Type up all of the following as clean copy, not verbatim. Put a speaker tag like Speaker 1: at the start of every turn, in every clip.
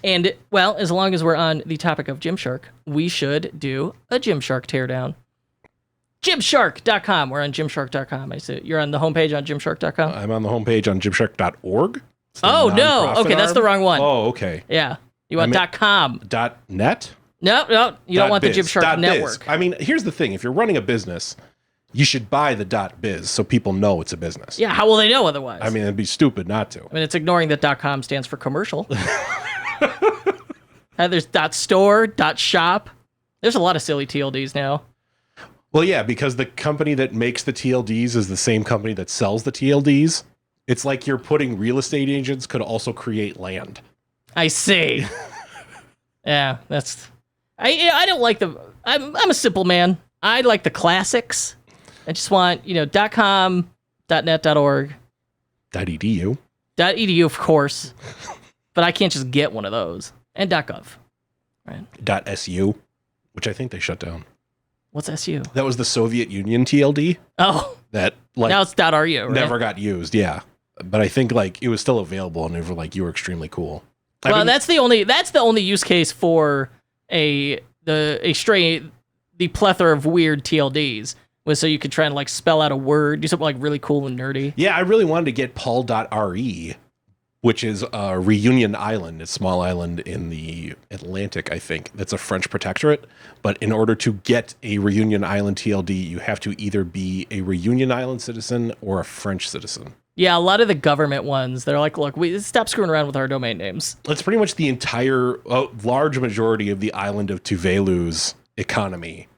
Speaker 1: And, well, as long as we're on the topic of Gymshark, we should do a Gymshark teardown. Gymshark.com. We're on Gymshark.com. I see you're on the homepage on Gymshark.com.
Speaker 2: I'm on the homepage on Gymshark.org.
Speaker 1: Oh, no. Okay, that's the wrong one.
Speaker 2: Oh, okay.
Speaker 1: Yeah. You want .com.
Speaker 2: .net?
Speaker 1: No. You don't want the Gymshark network.
Speaker 2: I mean, here's the thing. If you're running a business, you should buy the .biz so people know it's a business.
Speaker 1: Yeah, how will they know otherwise?
Speaker 2: I mean, it'd be stupid not to.
Speaker 1: I mean, it's ignoring that .com stands for commercial. There's .store, .shop. There's a lot of silly TLDs now.
Speaker 2: Well, yeah, because the company that makes the TLDs is the same company that sells the TLDs. It's like you're putting real estate agents could also create land.
Speaker 1: I see. Yeah, that's... I don't like the... I'm a simple man. I like the classics. I just want, .com, .net, .org.
Speaker 2: .edu.
Speaker 1: .edu, of course. But I can't just get one of those. And .gov. Right.
Speaker 2: .su, which I think they shut down.
Speaker 1: What's SU?
Speaker 2: That was the Soviet Union TLD.
Speaker 1: Oh.
Speaker 2: That,
Speaker 1: now it's .ru, right?
Speaker 2: Never got used, yeah. But I think, it was still available, and they were like, you were extremely cool.
Speaker 1: Well, that's the only use case for the plethora of weird TLDs was so you could try and spell out a word, do something really cool and nerdy.
Speaker 2: Yeah, I really wanted to get Paul.re, which is Reunion Island, a small island in the Atlantic, I think. That's a French protectorate. But in order to get a Reunion Island TLD, you have to either be a Reunion Island citizen or a French citizen.
Speaker 1: Yeah, a lot of the government ones, they're like, look, we stop screwing around with our domain names.
Speaker 2: It's pretty much the entire, large majority of the island of Tuvalu's economy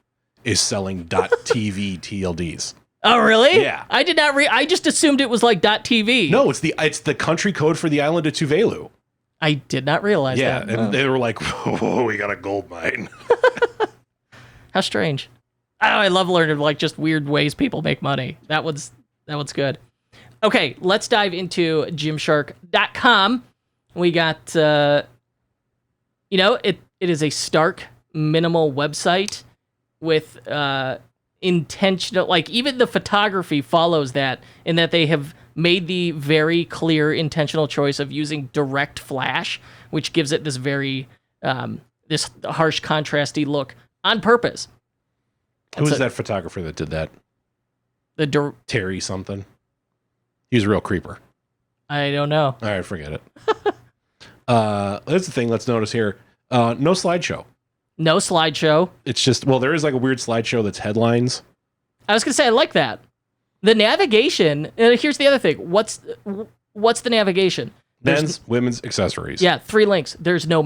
Speaker 2: is selling .tv TLDs.
Speaker 1: Oh, really?
Speaker 2: Yeah.
Speaker 1: I did not I just assumed it was .tv.
Speaker 2: No, it's the country code for the island of Tuvalu.
Speaker 1: I did not realize that.
Speaker 2: Yeah, and they were like, whoa, we got a gold mine.
Speaker 1: How strange. Oh, I love learning just weird ways people make money. That one's good. Okay, let's dive into Gymshark.com. We got, it is a stark, minimal website with intentional, even the photography follows that, in that they have made the very clear intentional choice of using direct flash, which gives it this very, this harsh, contrasty look on purpose.
Speaker 2: Who is that photographer that did that? Terry something. He's a real creeper.
Speaker 1: I don't know.
Speaker 2: All right, forget it. That's the thing. Let's notice here. No slideshow.
Speaker 1: No slideshow.
Speaker 2: It's just, there is a weird slideshow that's headlines.
Speaker 1: I was going to say, I like that. The navigation, here's the other thing. What's the navigation?
Speaker 2: Men's, women's, accessories.
Speaker 1: Yeah, 3 links. There's no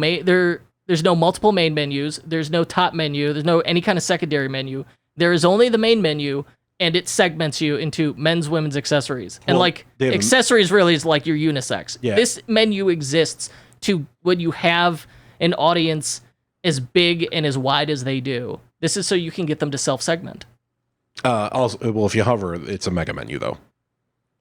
Speaker 1: multiple main menus. There's no top menu. There's no any kind of secondary menu. There is only the main menu. And it segments you into men's, women's, accessories. And accessories really is like your unisex.
Speaker 2: Yeah.
Speaker 1: This menu exists to when you have an audience as big and as wide as they do. This is so you can get them to self-segment.
Speaker 2: Also, if you hover, it's a mega menu though.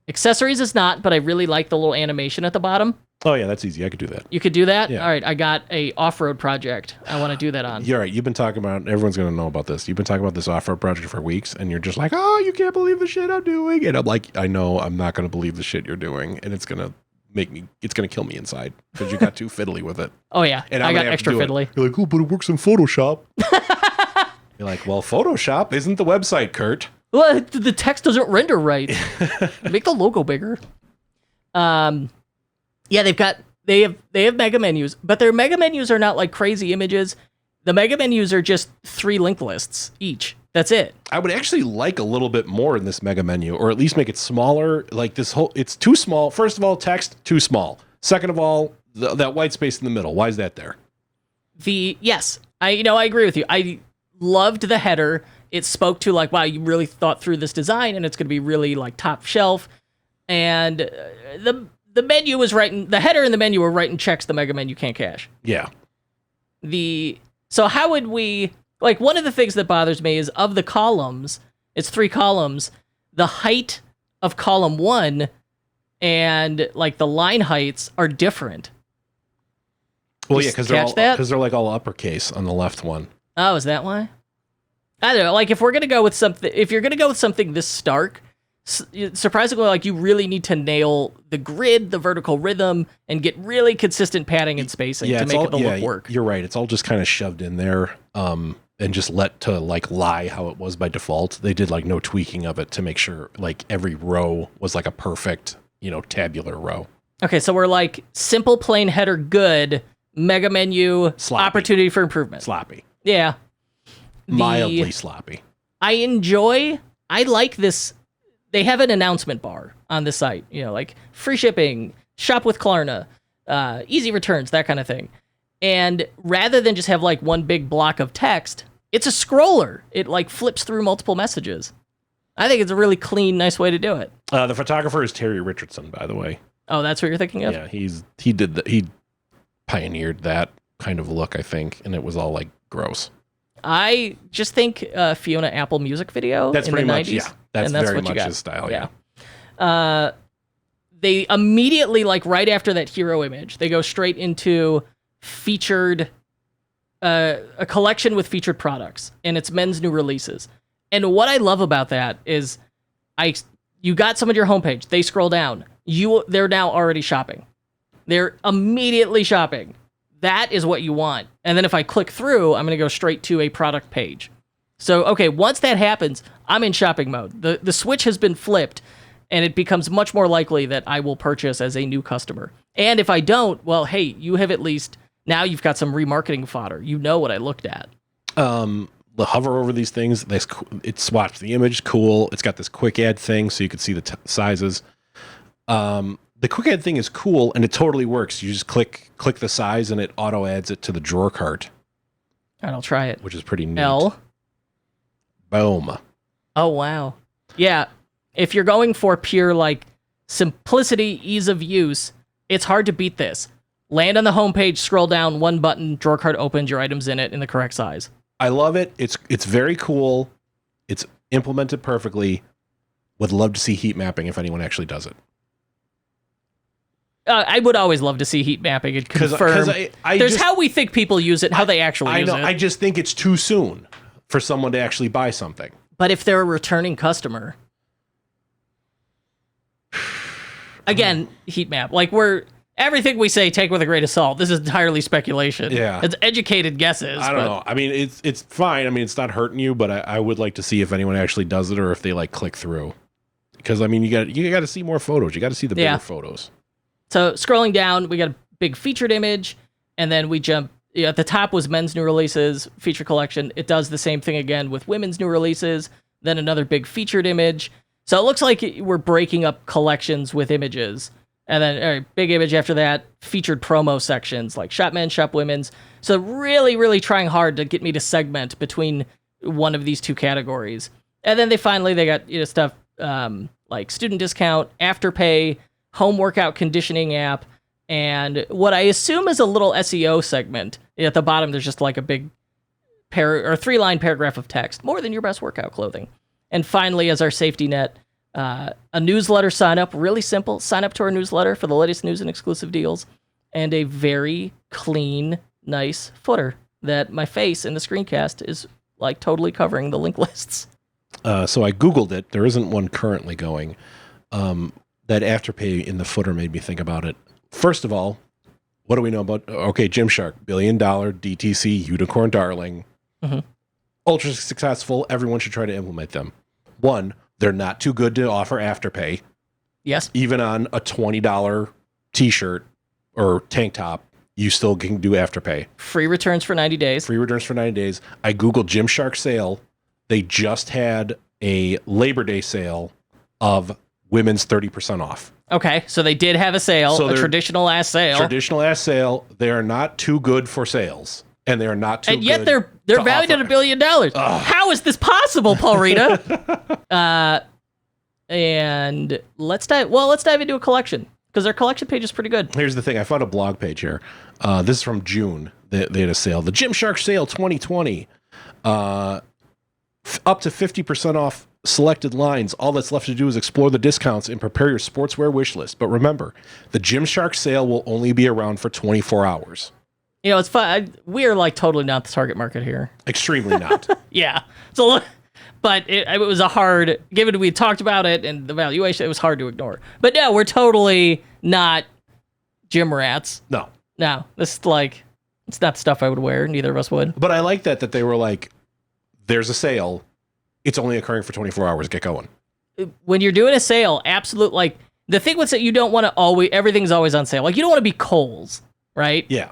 Speaker 1: Accessories is not, but I really like the little animation at the bottom.
Speaker 2: Oh yeah, that's easy. I could do that.
Speaker 1: You could do that?
Speaker 2: Yeah.
Speaker 1: All right, I got a off-road project I want to do that on.
Speaker 2: You're right. You've been talking about, everyone's going to know about this. You've been talking about this off-road project for weeks, and you're just like, oh, you can't believe the shit I'm doing. And I'm like, I know I'm not going to believe the shit you're doing, and it's going to kill me inside because you got too fiddly with it.
Speaker 1: Oh yeah,
Speaker 2: and
Speaker 1: I got extra fiddly.
Speaker 2: You're like, oh, but it works in Photoshop. You're like, well, Photoshop isn't the website, Kurt.
Speaker 1: Well, the text doesn't render right. Make the logo bigger. Yeah, they have mega menus, but their mega menus are not like crazy images. The mega menus are just 3 link lists each. That's it.
Speaker 2: I would actually like a little bit more in this mega menu, or at least make it smaller. It's too small. First of all, text, too small. Second of all, that white space in the middle. Why is that there?
Speaker 1: Yes, I agree with you. I loved the header. It spoke to wow, you really thought through this design, and it's going to be really top shelf. And the menu was writing, the header and the menu were writing checks the mega menu can't cash.
Speaker 2: Yeah.
Speaker 1: So how would we, one of the things that bothers me is of the columns, it's 3 columns, the height of column 1 and the line heights are different.
Speaker 2: Well, yeah, because they're all uppercase on the left one.
Speaker 1: Oh, is that why? I don't know. If we're gonna go with something, if you're gonna go with something this stark, surprisingly, like, you really need to nail the grid, the vertical rhythm, and get really consistent padding and spacing to make it look work.
Speaker 2: You're right. It's all just kind of shoved in there, and just let to like lie how it was by default. They did like no tweaking of it to make sure like every row was like a perfect, tabular row.
Speaker 1: Okay, so we're like simple plain header good, mega menu,
Speaker 2: Sloppy.
Speaker 1: opportunity for improvement.
Speaker 2: Sloppy.
Speaker 1: Yeah.
Speaker 2: Mildly sloppy.
Speaker 1: I like this. They have an announcement bar on the site, like free shipping, shop with Klarna, easy returns, that kind of thing. And rather than just have like one big block of text, it's a scroller. It like flips through multiple messages. I think it's a really clean, nice way to do it.
Speaker 2: The photographer is Terry Richardson, by the way.
Speaker 1: Oh, that's what you're thinking of?
Speaker 2: Yeah, he pioneered that kind of look, I think, and it was all like gross.
Speaker 1: I just think Fiona Apple music video
Speaker 2: that's
Speaker 1: in
Speaker 2: pretty
Speaker 1: the
Speaker 2: much
Speaker 1: 90s.
Speaker 2: Yeah, that's very much
Speaker 1: got.
Speaker 2: his style.
Speaker 1: Yeah. They immediately, like right after that hero image, they go straight into featured, a collection with featured products, and it's men's new releases. And what I love about that is, you got someone to your homepage, they scroll down, they're now already shopping. They're immediately shopping. That is what you want. And then if I click through, I'm going to go straight to a product page. So, okay, once that happens, I'm in shopping mode. The switch has been flipped, and it becomes much more likely that I will purchase as a new customer. And if I don't, well, hey, you have at least, now you've got some remarketing fodder. You know what I looked at.
Speaker 2: The hover over these things, it swaps the image, cool. It's got this quick add thing so you can see the sizes. The quick add thing is cool, and it totally works. You just click the size, and it auto adds it to the drawer cart.
Speaker 1: And I'll try it.
Speaker 2: Which is pretty neat.
Speaker 1: L.
Speaker 2: Boom.
Speaker 1: Oh, wow. Yeah. If you're going for pure, like, simplicity, ease of use, it's hard to beat this. Land on the homepage, scroll down, one button, drawer cart opens, your items in it in the correct size.
Speaker 2: I love it. It's very cool. It's implemented perfectly. Would love to see heat mapping if anyone actually does it.
Speaker 1: I would always love to see heat mapping and confirm. There's how we think people use it, how they actually use it.
Speaker 2: I just think it's too soon for someone to actually buy something.
Speaker 1: But if they're a returning customer, again, heat map. Like, everything we say, take with a grain of salt. This is entirely speculation.
Speaker 2: Yeah.
Speaker 1: It's educated guesses.
Speaker 2: I don't know. I mean, it's fine. I mean, it's not hurting you, but I would like to see if anyone actually does it or if they like click through. Because I mean, you got to see more photos. You got to see the bigger photos.
Speaker 1: So scrolling down, we got a big featured image, and then we jump. At the top was men's new releases, feature collection. It does the same thing again with women's new releases, then another big featured image. So it looks like we're breaking up collections with images. And then big image after that, featured promo sections like shop men's, shop women's. So really, really trying hard to get me to segment between one of these two categories. And then they got stuff like student discount, afterpay, home workout conditioning app, and what I assume is a little SEO segment. At the bottom, there's just like a big 3-line paragraph of text, more than your best workout clothing. And finally, as our safety net, a newsletter sign up, really simple. Sign up to our newsletter for the latest news and exclusive deals, and a very clean, nice footer that my face in the screencast is like totally covering the link lists.
Speaker 2: So I Googled it. There isn't one currently going. That Afterpay in the footer made me think about it. First of all, what do we know about? Okay, Gymshark, $1 billion DTC unicorn darling, ultra successful. Everyone should try to implement them. One, they're not too good to offer Afterpay.
Speaker 1: Yes,
Speaker 2: even on a $20 T-shirt or tank top, you still can do Afterpay.
Speaker 1: Free returns for 90 days.
Speaker 2: Free returns for 90 days. I Googled Gymshark sale. They just had a Labor Day sale of women's 30% off.
Speaker 1: Okay, so they did have a sale, a traditional ass sale.
Speaker 2: Traditional ass sale. They are not too good for sales, and they are not too.
Speaker 1: And yet they're valued at $1 billion. How is this possible, Paul Rita? And let's dive into a collection because their collection page is pretty good.
Speaker 2: Here's the thing: I found a blog page here. This is from June. They had a sale, the Gymshark sale 2020, up to 50% off selected lines. All that's left to do is explore the discounts and prepare your sportswear wish list. But remember, the Gymshark sale will only be around for 24 hours.
Speaker 1: It's fun. We are like totally not the target market here.
Speaker 2: Extremely not.
Speaker 1: Yeah. So But it was a hard, given we talked about it and the valuation, it was hard to ignore. But no, we're totally not gym rats.
Speaker 2: No.
Speaker 1: No, this is like, it's not stuff I would wear. Neither of us would.
Speaker 2: But I like that they were like, there's a sale. It's only occurring for 24 hours. Get going.
Speaker 1: When you're doing a sale, absolute, like, the thing with it, you don't want to always, everything's always on sale. Like, you don't want to be Kohl's, right?
Speaker 2: Yeah.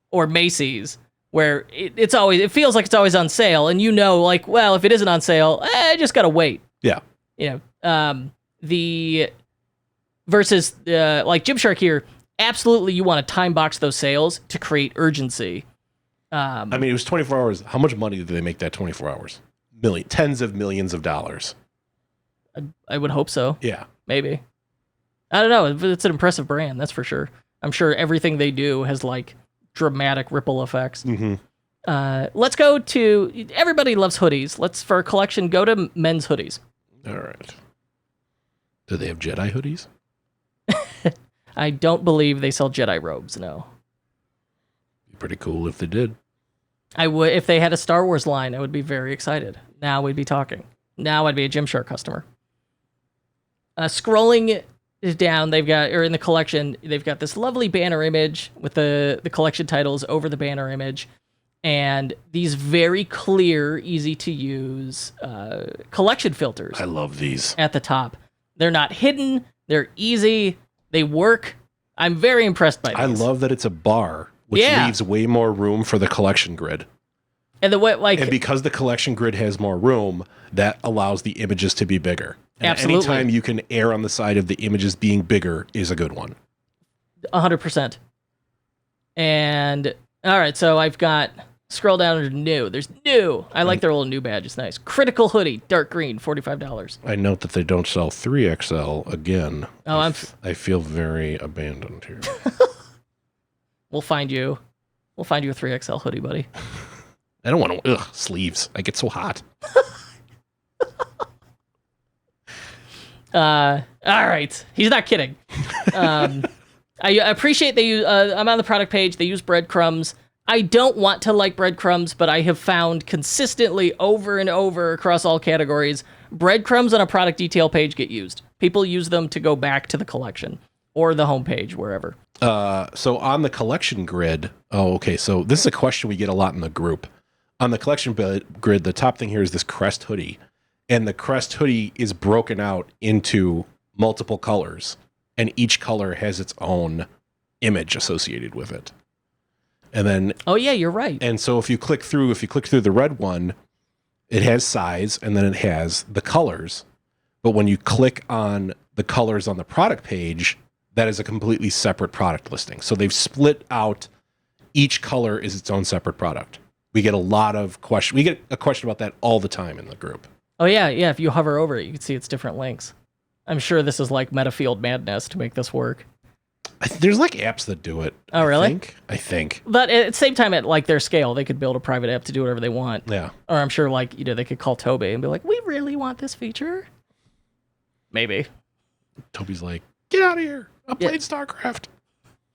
Speaker 1: Or Macy's, where it feels like it's always on sale. And you know, like, well, if it isn't on sale, I just got to wait.
Speaker 2: Yeah.
Speaker 1: You know, the versus like Gymshark here, absolutely you want to time box those sales to create urgency.
Speaker 2: I mean, it was 24 hours. How much money did they make that 24 hours? Tens of millions of dollars.
Speaker 1: I would hope so.
Speaker 2: Yeah.
Speaker 1: Maybe. I don't know. It's an impressive brand, that's for sure. I'm sure everything they do has like dramatic ripple effects.
Speaker 2: Mm-hmm.
Speaker 1: Let's go to, everybody loves hoodies. For a collection, go to men's hoodies.
Speaker 2: All right. Do they have Jedi hoodies?
Speaker 1: I don't believe they sell Jedi robes, no.
Speaker 2: Be pretty cool if they did.
Speaker 1: I would, if they had a Star Wars line, I would be very excited. Now we'd be talking. Now I'd be a Gymshark customer. Scrolling down, they've got, or in the collection, they've got this lovely banner image with the collection titles over the banner image, and these very clear, easy to use collection filters.
Speaker 2: I love these.
Speaker 1: At the top. They're not hidden. They're easy. They work. I'm very impressed by these.
Speaker 2: I love that it's a bar, which leaves way more room for the collection grid.
Speaker 1: And and
Speaker 2: because the collection grid has more room, that allows the images to be bigger. And
Speaker 1: absolutely.
Speaker 2: anytime you can err on the side of the images being bigger is a good one.
Speaker 1: 100%. And all right, so I've got, scroll down to new. There's new. I like their little new badge. It's nice. Critical hoodie, dark green, $45.
Speaker 2: I note that they don't sell 3XL again.
Speaker 1: Oh,
Speaker 2: I feel very abandoned here.
Speaker 1: We'll find you a 3XL hoodie, buddy.
Speaker 2: I don't want to, sleeves. I get so hot.
Speaker 1: All right. He's not kidding. I appreciate they use, I'm on the product page. They use breadcrumbs. I don't want to like breadcrumbs, but I have found consistently over and over across all categories, breadcrumbs on a product detail page get used. People use them to go back to the collection or the homepage, wherever.
Speaker 2: So on the collection grid, so this is a question we get a lot in the group. On the collection grid, the top thing here is this crest hoodie. And the crest hoodie is broken out into multiple colors. And each color has its own image associated with it. And then...
Speaker 1: Oh, yeah, you're right.
Speaker 2: And so if you click through the red one, it has size, and then it has the colors. But when you click on the colors on the product page, that is a completely separate product listing. So they've split out, each color is its own separate product. We get a lot of questions. We get a question about that all the time in the group.
Speaker 1: Oh, yeah. If you hover over it, you can see its different links. I'm sure this is like Metafield madness to make this work.
Speaker 2: There's like apps that do it.
Speaker 1: Oh, really?
Speaker 2: I think.
Speaker 1: But at the same time, at like their scale, they could build a private app to do whatever they want.
Speaker 2: Yeah.
Speaker 1: Or I'm sure like, they could call Toby and be like, we really want this feature. Maybe.
Speaker 2: Toby's like, get out of here. I played StarCraft.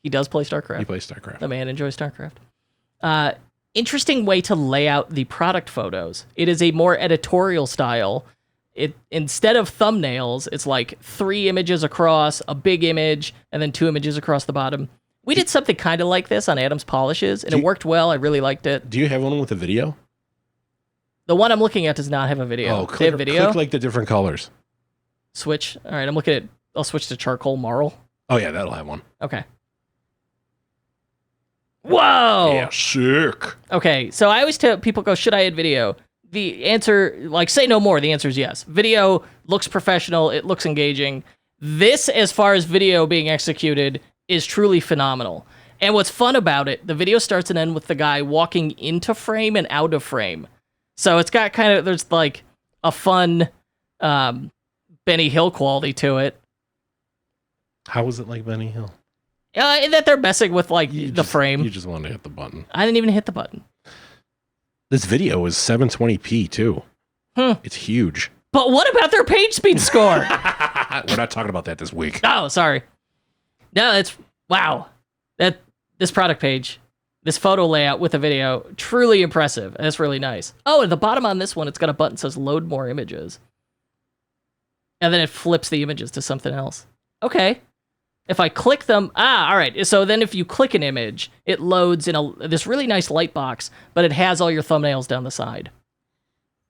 Speaker 1: He does play StarCraft.
Speaker 2: He plays StarCraft.
Speaker 1: The man enjoys StarCraft. Interesting way to lay out the product photos. It is a more editorial style. Instead of thumbnails, it's like 3 images across, a big image, and then 2 images across the bottom. We did something kind of like this on Adam's Polishes, and it worked well. I really liked it.
Speaker 2: Do you have one with a video?
Speaker 1: The one I'm looking at does not have a video.
Speaker 2: Oh,
Speaker 1: They have video?
Speaker 2: Click like the different colors.
Speaker 1: Switch. All right, I'm looking at... I'll switch to charcoal marl.
Speaker 2: Oh, yeah, that'll have one.
Speaker 1: Okay. Whoa!
Speaker 2: Yeah, sick.
Speaker 1: Okay, so I always tell people, should I add video? The answer, say no more, the answer is yes. Video looks professional, it looks engaging. This, as far as video being executed, is truly phenomenal. And what's fun about it, the video starts and ends with the guy walking into frame and out of frame. So it's got there's like a fun Benny Hill quality to it.
Speaker 2: How is it like Benny Hill?
Speaker 1: That they're messing with the frame.
Speaker 2: You just wanted to hit the button.
Speaker 1: I didn't even hit the button.
Speaker 2: This video is 720p too. It's huge.
Speaker 1: But what about their page speed score?
Speaker 2: We're not talking about that this week.
Speaker 1: Oh, sorry. No, wow. This product page, this photo layout with a video, truly impressive. That's really nice. Oh, at the bottom on this one, it's got a button that says load more images. And then it flips the images to something else. Okay. If I click them, all right. So then if you click an image, it loads in this really nice light box, but it has all your thumbnails down the side.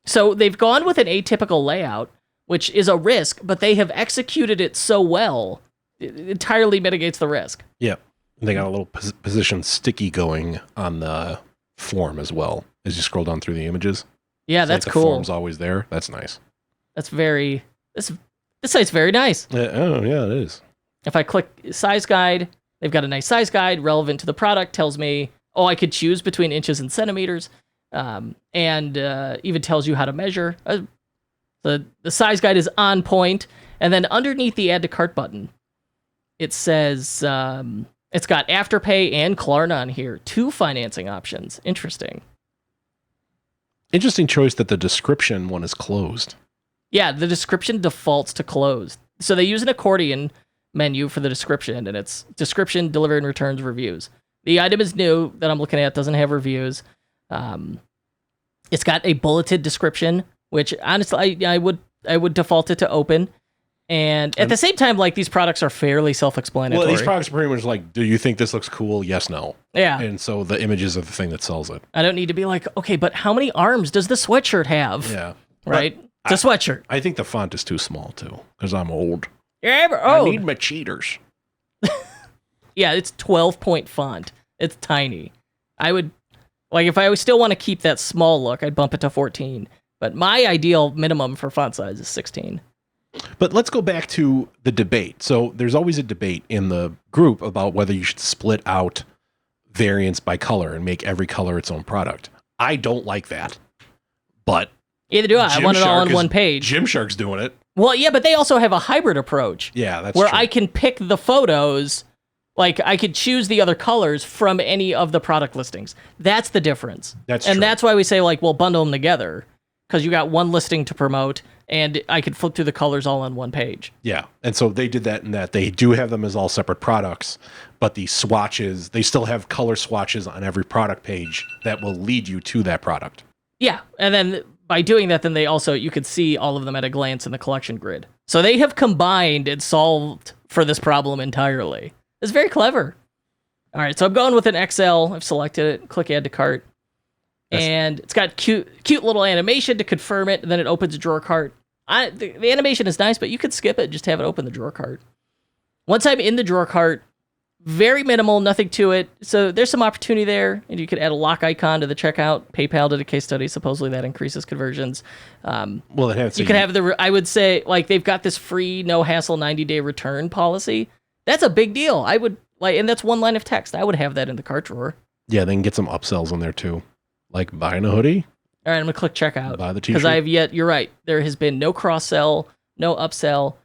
Speaker 1: So they've gone with an atypical layout, which is a risk, but they have executed it so well, it entirely mitigates the risk.
Speaker 2: Yeah. They got a little position sticky going on the form as well as you scroll down through the images.
Speaker 1: Yeah, that's cool.
Speaker 2: The form's always there. That's nice.
Speaker 1: That's very... This site's very nice.
Speaker 2: Yeah, it is.
Speaker 1: If I click size guide, they've got a nice size guide relevant to the product. Tells me, I could choose between inches and centimeters, and even tells you how to measure. The size guide is on point. And then underneath the add to cart button, it says... it's got Afterpay and Klarna on here. 2 financing options. Interesting
Speaker 2: choice that the description one is closed.
Speaker 1: Yeah, the description defaults to closed. So they use an accordion menu for the description, and it's description, delivery and returns, reviews. The item is new that I'm looking at, doesn't have reviews. It's got a bulleted description, which honestly I would default it to open. And at the same time, like, these products are fairly self-explanatory.
Speaker 2: Well, these products are pretty much like, do you think this looks cool? Yes, no.
Speaker 1: Yeah.
Speaker 2: And so the images are the thing that sells it.
Speaker 1: I don't need to be like, okay, but how many arms does the sweatshirt have?
Speaker 2: Yeah.
Speaker 1: Right? It's a sweatshirt.
Speaker 2: I think the font is too small, too, because I'm old.
Speaker 1: Yeah, I
Speaker 2: need my cheaters.
Speaker 1: Yeah, it's 12-point font. It's tiny. I would, like, if I still want to keep that small look, I'd bump it to 14. But my ideal minimum for font size is 16.
Speaker 2: But let's go back to the debate. So there's always a debate in the group about whether you should split out variants by color and make every color its own product. I don't like that. But
Speaker 1: either do I. I want it all on one page.
Speaker 2: Gymshark's doing it.
Speaker 1: Well, yeah, but they also have a hybrid approach.
Speaker 2: Yeah, that's
Speaker 1: where
Speaker 2: true.
Speaker 1: I can pick the photos, like I could choose the other colors from any of the product listings. That's the difference.
Speaker 2: That's
Speaker 1: and
Speaker 2: true.
Speaker 1: That's why we say, like, we'll bundle them together, because you got one listing to promote, and I could flip through the colors all on one page.
Speaker 2: Yeah, and so they did that in that they do have them as all separate products, but the swatches, they still have color swatches on every product page that will lead you to that product.
Speaker 1: Yeah, and then by doing that, then you could see all of them at a glance in the collection grid. So they have combined and solved for this problem entirely. It's very clever. All right, so I'm going with an XL. I've selected it. Click add to cart. And it's got cute little animation to confirm it, and then it opens a drawer cart. The animation is nice, but you could skip it, just have it open the drawer cart. Once I'm in the drawer cart, very minimal, nothing to it. So there's some opportunity there, and you could add a lock icon to the checkout. PayPal did a case study. Supposedly that increases conversions.
Speaker 2: Well, it has.
Speaker 1: You could have I would say, like, they've got this free, no hassle 90-day return policy. That's a big deal. I would and that's one line of text. I would have that in the cart drawer.
Speaker 2: Yeah, they can get some upsells in there too. Like buying a hoodie.
Speaker 1: All right, I'm going to click checkout.
Speaker 2: Buy the t-shirt.
Speaker 1: Because you're right, there has been no cross-sell, no upsell.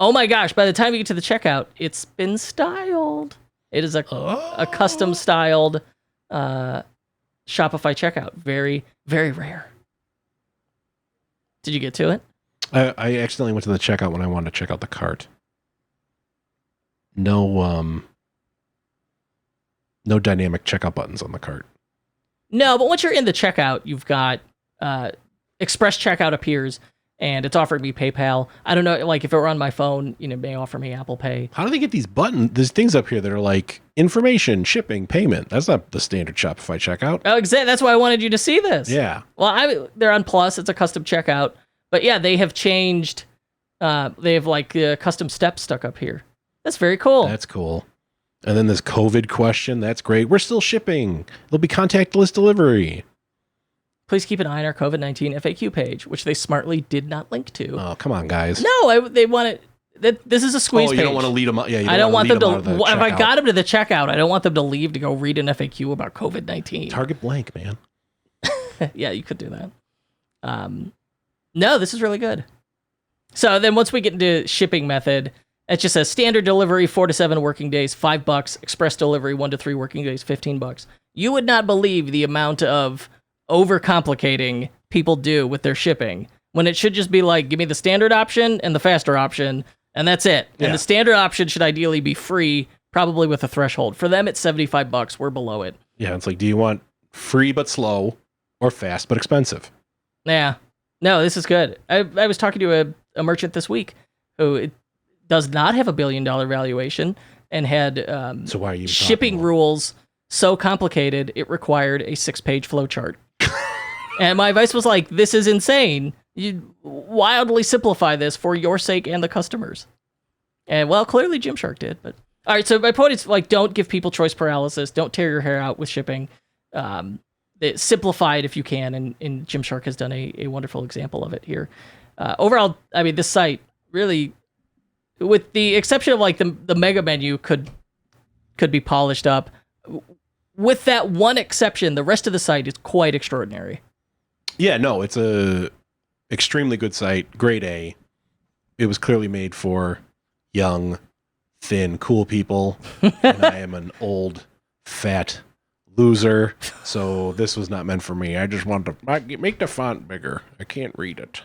Speaker 1: Oh my gosh, by the time you get to the checkout, it's been styled. It is a custom-styled Shopify checkout. Very, very rare. Did you get to it?
Speaker 2: I accidentally went to the checkout when I wanted to check out the cart. No dynamic checkout buttons on the cart.
Speaker 1: No, but once you're in the checkout, you've got Express Checkout appears, and it's offering me PayPal. I don't know, like if it were on my phone, it may offer me Apple Pay.
Speaker 2: How do they get these things up here that are like information, shipping, payment? That's not the standard Shopify checkout.
Speaker 1: Oh, exactly. That's why I wanted you to see this.
Speaker 2: Yeah.
Speaker 1: Well, they're on Plus. It's a custom checkout. But yeah, they have changed. They have like custom steps stuck up here. That's very cool.
Speaker 2: That's cool. And then this COVID question. That's great. We're still shipping. There'll be contactless delivery.
Speaker 1: Please keep an eye on our COVID-19 FAQ page, which they smartly did not link to.
Speaker 2: Oh, come on, guys.
Speaker 1: No, they want it. This is a squeeze page.
Speaker 2: You don't want to lead them up. Yeah,
Speaker 1: I don't want them to. If I got them to the checkout, I don't want them to leave to go read an FAQ about COVID-19.
Speaker 2: Target blank, man.
Speaker 1: Yeah, you could do that. No, this is really good. So then once we get into shipping method, it just says standard delivery 4 to 7 working days, $5. Express delivery 1 to 3 working days, $15. You would not believe the amount of overcomplicating people do with their shipping when it should just be like, give me the standard option and the faster option, and that's it. Yeah. And the standard option should ideally be free, probably with a threshold. For them, it's $75. We're below it.
Speaker 2: Yeah, it's like, do you want free but slow or fast but expensive?
Speaker 1: Yeah. No, this is good. I was talking to a merchant this week who does not have $1 billion valuation and had
Speaker 2: So why are you
Speaker 1: shipping
Speaker 2: talking
Speaker 1: rules so complicated it required a 6-page flowchart. And my advice was like, this is insane. You wildly simplify this for your sake and the customers. And well, clearly Gymshark did. But all right, so my point is like, don't give people choice paralysis. Don't tear your hair out with shipping. Simplify it if you can, and Gymshark has done a wonderful example of it here. Overall, I mean, this site really, with the exception of like the mega menu, could be polished up. With that one exception, the rest of the site is quite extraordinary.
Speaker 2: Yeah, no, it's a extremely good site, grade A. It was clearly made for young, thin, cool people, and I am an old, fat loser, so this was not meant for me. I just want to make the font bigger. I can't read it.